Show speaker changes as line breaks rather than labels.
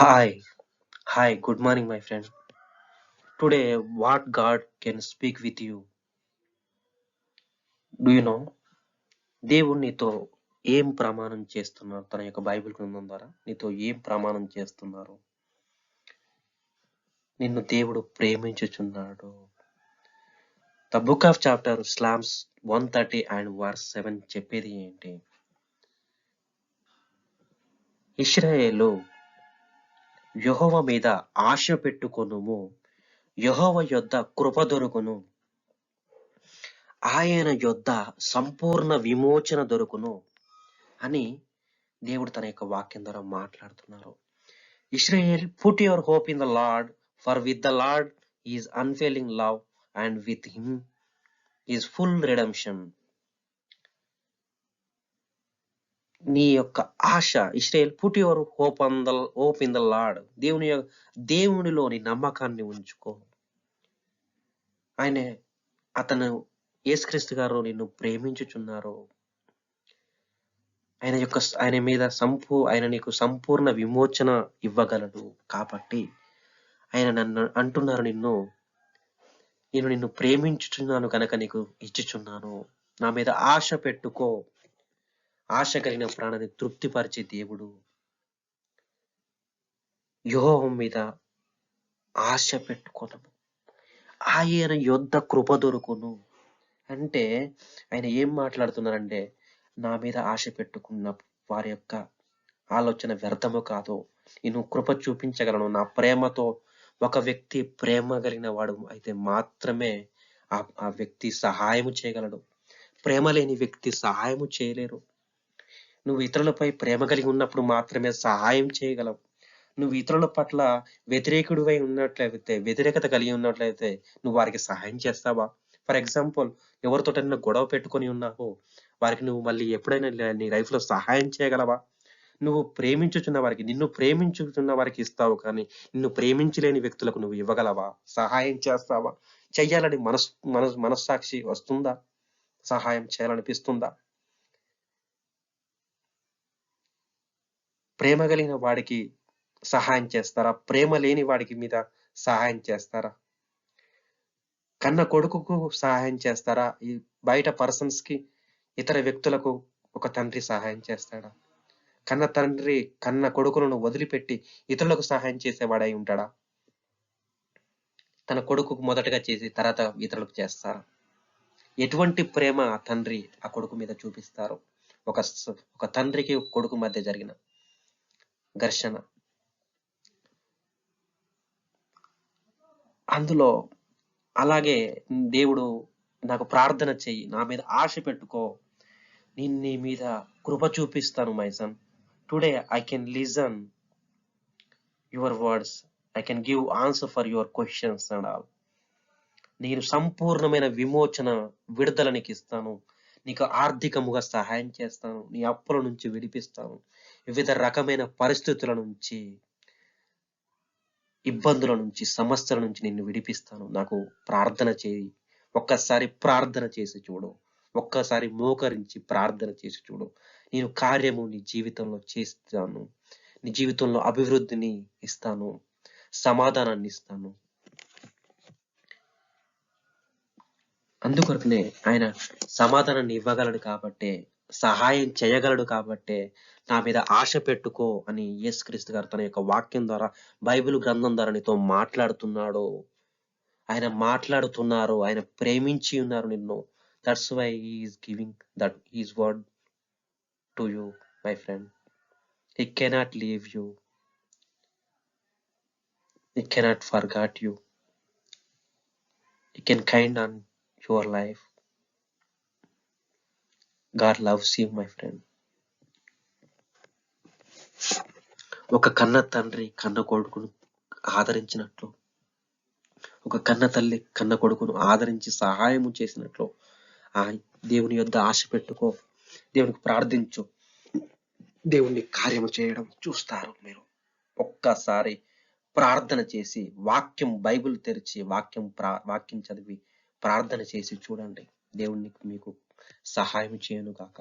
Hi, hi, good morning, my friend. Today, what God can speak with you? Do you know? దేవుడు నీతో ఏం ప్రమాణం చేస్తున్నారు తన యొక్క బైబిల్ గ్రంథం ద్వారా నీతో ఏం ప్రమాణం చేస్తున్నారు? నిన్ను దేవుడు ప్రేమించుచున్నాడు. The book of chapter psalms 130 and verse 7 చెప్పేది ఏంటి? ఇశ్రాయేలు యెహోవా మీద ఆశ పెట్టుకొనుము, యెహోవా యొద్ద కృప దొరుకును, ఆయన యొద్ద సంపూర్ణ విమోచన దొరుకును అని దేవుడు తన యొక్క వాక్యం ద్వారా మాట్లాడుతున్నారు. ఇశ్రాయేల్, put your hope in the Lord, for with the Lord is unfailing love and with him is full redemption. నీ యొక్క ఆశ, ఇశ్రాయేల్, put your hope in the Lord, దేవునిలోని నమ్మకాన్ని ఉంచుకో. అతను యేసుక్రీస్తు గారు నిన్ను ప్రేమించుచున్నారు. ఆయన నీకు సంపూర్ణ విమోచన ఇవ్వగలడు. కాబట్టి ఆయన నన్ను అంటున్నారు, నేను నిన్ను ప్రేమించుచున్నాను కనుక నీకు ఇచ్చుచున్నాను. నా మీద ఆశ పెట్టుకో. ఆశ కలిగిన ప్రాణాన్ని తృప్తిపరిచే దేవుడు. యెహోవా మీద ఆశ పెట్టుకోనము, ఆయన యొద్ద కృప దొరుకును. అంటే ఆయన ఏం మాట్లాడుతున్నారంటే, నా మీద ఆశ పెట్టుకున్న వారి యొక్క ఆలోచన వ్యర్థము కాదు. నేను కృప చూపించగలను. నా ప్రేమతో ఒక వ్యక్తి ప్రేమ కలిగిన వాడు అయితే మాత్రమే ఆ వ్యక్తి సహాయము చేయగలడు. ప్రేమ లేని వ్యక్తి సహాయము చేయలేరు. నువ్వు ఇతరులపై ప్రేమ కలిగి ఉన్నప్పుడు మాత్రమే సహాయం చేయగలవు. నువ్వు ఇతరుల పట్ల వ్యతిరేకత కలిగి ఉన్నట్లయితే నువ్వు వారికి సహాయం చేస్తావా? ఫర్ ఎగ్జాంపుల్, ఎవరితోటైనా గొడవ పెట్టుకొని ఉన్నావో వారికి నువ్వు మళ్ళీ ఎప్పుడైనా నీ లైఫ్ లో సహాయం చేయగలవా? నిన్ను ప్రేమించుచున్న వారికి ఇస్తావు, కానీ నిన్ను ప్రేమించలేని వ్యక్తులకు నువ్వు ఇవ్వగలవా? సహాయం చేస్తావా? చెయ్యాలని మనస్సాక్షి వస్తుందా? సహాయం చేయాలనిపిస్తుందా? ప్రేమ కలిగిన వాడికి సహాయం చేస్తారా? ప్రేమ లేని వాడికి మీద సహాయం చేస్తారా? కన్న కొడుకుకు సహాయం చేస్తారా? ఈ బయట పర్సన్స్ కి, ఇతర వ్యక్తులకు ఒక తండ్రి సహాయం చేస్తాడా? కన్న తండ్రి కన్న కొడుకులను వదిలిపెట్టి ఇతరులకు సహాయం చేసేవాడై ఉంటాడా? తన కొడుకుకు మొదటగా చేసి తర్వాత ఇతరులకు చేస్తారా? ఎటువంటి ప్రేమ ఆ తండ్రి ఆ కొడుకు మీద చూపిస్తారు? ఒక తండ్రికి కొడుకు మధ్య జరిగిన ఘర్షణ, అందులో అలాగే దేవుడు నాకు ప్రార్థన చెయ్యి, నా మీద ఆశ పెట్టుకో, నేను నీ మీద కృప చూపిస్తాను my son. Today I can listen your words, I can give answer for your questions and all. నేను సంపూర్ణమైన విమోచన, విడుదల నీకు ఇస్తాను. నీకు ఆర్థికముగా సహాయం చేస్తాను. నీ అప్పుల నుంచి విడిపిస్తాను. వివిధ రకమైన పరిస్థితుల నుంచి, ఇబ్బందుల నుంచి, సమస్యల నుంచి నిన్ను విడిపిస్తాను. నాకు ప్రార్థన చేయి. ఒక్కసారి ప్రార్థన చేసి చూడు. ఒక్కసారి మోకరించి ప్రార్థన చేసి చూడు. నేను కార్యము నీ జీవితంలో చేస్తాను. నీ జీవితంలో అభివృద్ధిని ఇస్తాను, సమాధానాన్ని ఇస్తాను. అందుకొరకునే ఆయన సమాధానాన్ని ఇవ్వగలడు కాబట్టే, సహాయం చేయగలడు కాబట్టే నా మీద ఆశ పెట్టుకో అని యేసుక్రీస్తు గారు తన యొక్క వాక్యం ద్వారా, బైబిల్ గ్రంథం ద్వారా నీతో మాట్లాడుతున్నాడు. ఆయన ప్రేమించి ఉన్నారు నిన్ను. That's why he is giving that his word to you, my friend. He cannot leave you, he cannot forgot you, he can kind on your life. God loves you, my friend. ఒక కన్న తండ్రి కన్న కొడుకును ఆదరించినట్లు, ఒక కన్న తల్లి కన్న కొడుకును ఆదరించి సహాయము చేసినట్లు, ఆ దేవుని యొద్ద ఆశ పెట్టుకో, దేవునికి ప్రార్థించు. దేవుని కార్యము చేయడం చూస్తారు మీరు. ఒక్కసారి ప్రార్థన చేసి, బైబిల్ తెరిచి వాక్యం చదివి ప్రార్థన చేసి చూడండి. దేవునికి మీకు సహాయం చేయను గాక.